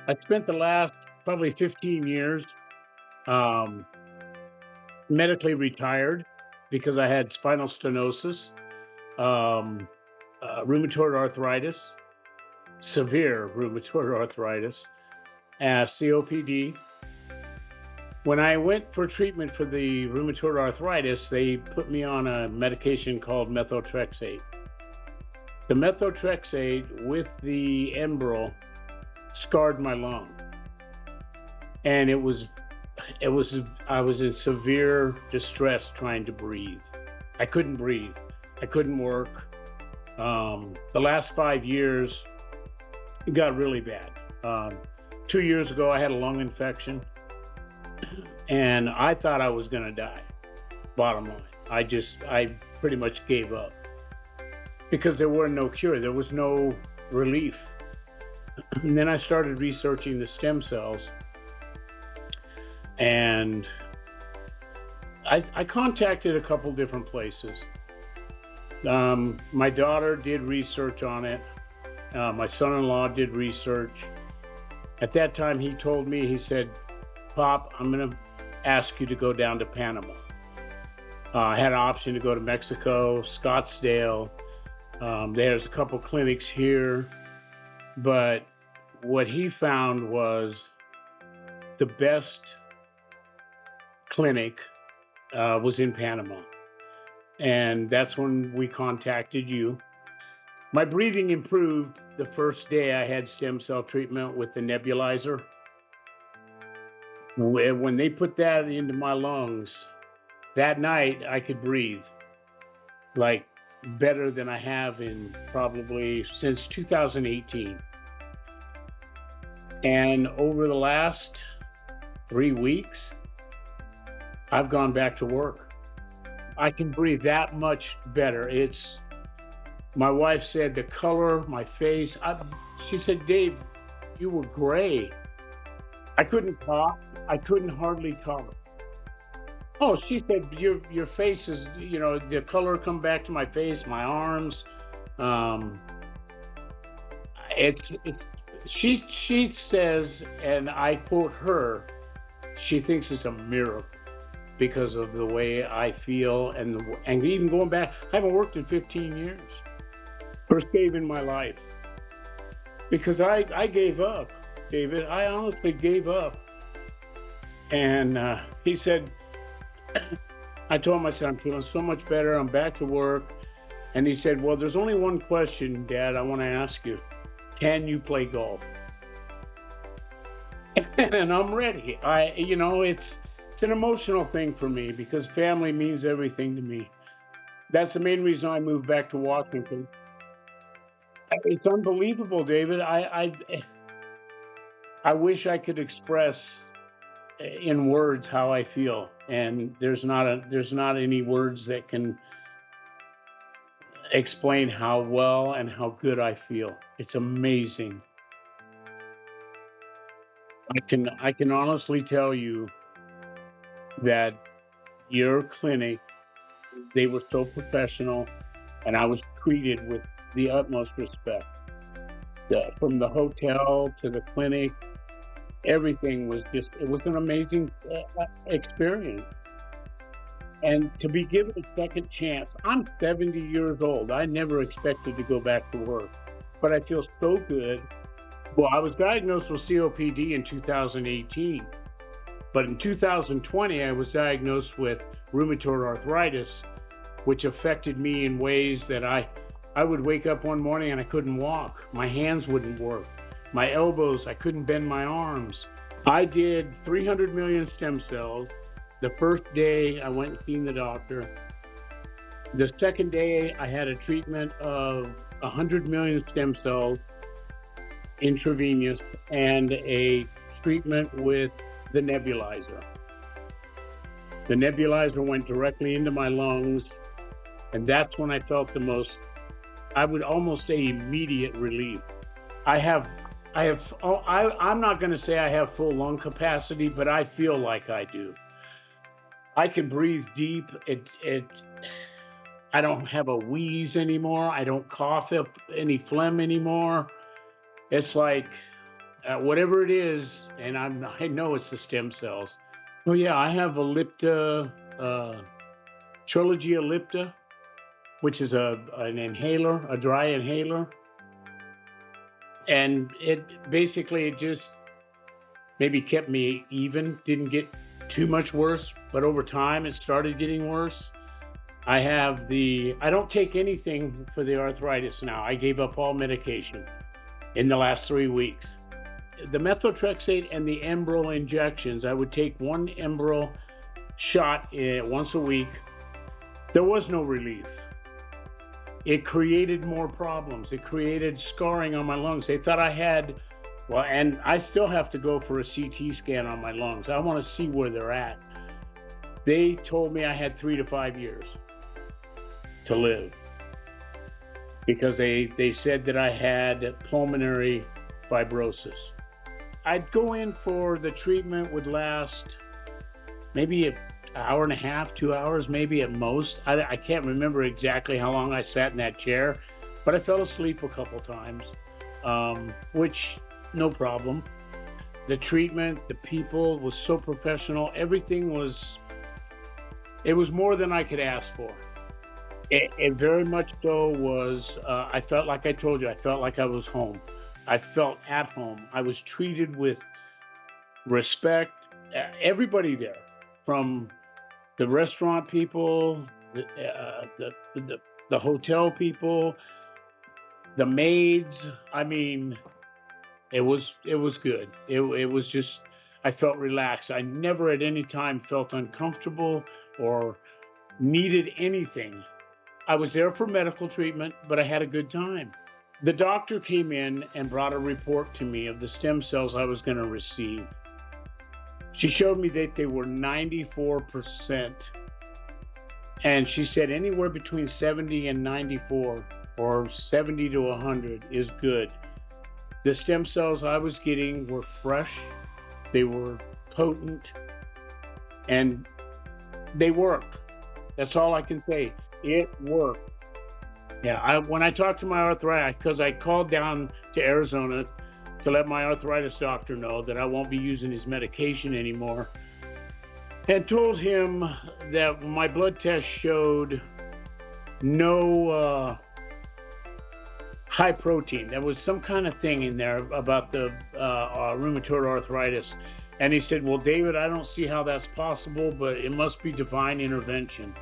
I spent the last probably 15 years um, medically retired because I had spinal stenosis, um, rheumatoid arthritis, severe rheumatoid arthritis, COPD. When I went for treatment for the rheumatoid arthritis, they put me on a medication called methotrexate. The methotrexate with the Enbrel scarred my lung, and I was in severe distress trying to breathe. I couldn't breathe. I couldn't work. The last 5 years, it got really bad. 2 years ago, I had a lung infection, and I thought I was going to die. Bottom line, I pretty much gave up because there were no cure. There was no relief. And then I started researching the stem cells, and I contacted a couple different places. My daughter did research on it. My son-in-law did research. At that time, he told me, he said, "Pop, I'm going to ask you to go down to Panama." I had an option to go to Mexico, Scottsdale. There's a couple clinics here, but what he found was the best clinic was in Panama. And that's when we contacted you. My breathing improved the first day I had stem cell treatment with the nebulizer. When they put that into my lungs, that night I could breathe like better than I have in probably since 2018. And over the last 3 weeks, I've gone back to work. I can breathe that much better. My wife said the color, my face, she said, "Dave, you were gray." I couldn't talk. I couldn't hardly talk. Oh, she said, your face is, the color come back to my face, my arms. Um, it, it, she says, and I quote her, she thinks it's a miracle because of the way I feel, and even going back, I haven't worked in 15 years. First day in my life, because I gave up, David. I honestly gave up. And he said, I told him, I said, "I'm feeling so much better. I'm back to work." And he said, "Well, there's only one question, Dad, I want to ask you. Can you play golf?" And I'm ready. It's an emotional thing for me because family means everything to me. That's the main reason I moved back to Washington. It's unbelievable, David. I wish I could express in words how I feel, and there's not any words that can explain how well and how good I feel. It's amazing. I can honestly tell you that your clinic, they were so professional, and I was treated with the utmost respect. From the hotel to the clinic, everything was it was an amazing experience. And to be given a second chance, I'm 70 years old. I never expected to go back to work, but I feel so good. Well, I was diagnosed with COPD in 2018, but in 2020, I was diagnosed with rheumatoid arthritis, which affected me in ways that I would wake up one morning and I couldn't walk. My hands wouldn't work. My elbows, I couldn't bend my arms. I did 300 million stem cells. The first day I went and seen the doctor. The second day I had a treatment of 100 million stem cells intravenous and a treatment with the nebulizer. The nebulizer went directly into my lungs, and that's when I felt the most, I would almost say, immediate relief. I'm not going to say I have full lung capacity, but I feel like I do. I can breathe deep. I don't have a wheeze anymore. I don't cough up any phlegm anymore. It's like whatever it is, and I know it's the stem cells. Oh yeah, I have Ellipta, Trilogy Ellipta, which is an inhaler, a dry inhaler, and it just maybe kept me even, didn't get too much worse, but over time it started getting worse. I don't take anything for the arthritis now. I gave up all medication in the last 3 weeks. The methotrexate and the Enbrel injections, I would take one Enbrel shot once a week. There was no relief. It created more problems. It created scarring on my lungs. They thought I had, well, and I still have to go for a CT scan on my lungs. I want to see where they're at. They told me I had 3 to 5 years to live because they said that I had pulmonary fibrosis. I'd go in for the treatment would last maybe an hour and a half, 2 hours, maybe at most. I can't remember exactly how long I sat in that chair, but I fell asleep a couple times, which no problem. The treatment, the people was so professional. Everything was, it was more than I could ask for. It very much so was, I felt like I told you, I felt like I was home. I felt at home. I was treated with respect. Everybody there, from the restaurant people, the hotel people, the maids. I mean, it was good. It was just, I felt relaxed. I never at any time felt uncomfortable or needed anything. I was there for medical treatment, but I had a good time. The doctor came in and brought a report to me of the stem cells I was going to receive. She showed me that they were 94%. And she said anywhere between 70 and 94 or 70 to 100 is good. The stem cells I was getting were fresh, they were potent, and they worked. That's all I can say. It worked. Yeah, when I talked to my arthritis, because I called down to Arizona to let my arthritis doctor know that I won't be using his medication anymore, and told him that my blood test showed no high protein. There was some kind of thing in there about the rheumatoid arthritis. And he said, well, David, I don't see how that's possible, but it must be divine intervention.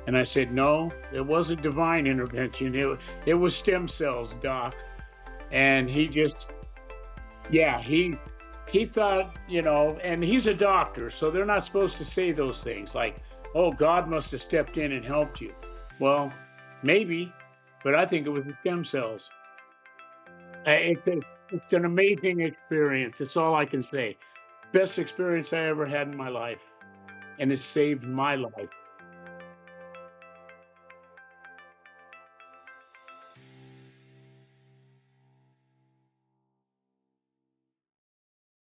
And I said, no, it wasn't divine intervention. It was stem cells, doc. And he just, yeah, he thought, and he's a doctor, so they're not supposed to say those things like, oh, God must have stepped in and helped you. Well, maybe, but I think it was the stem cells. It's an amazing experience. It's all I can say. Best experience I ever had in my life. And it saved my life.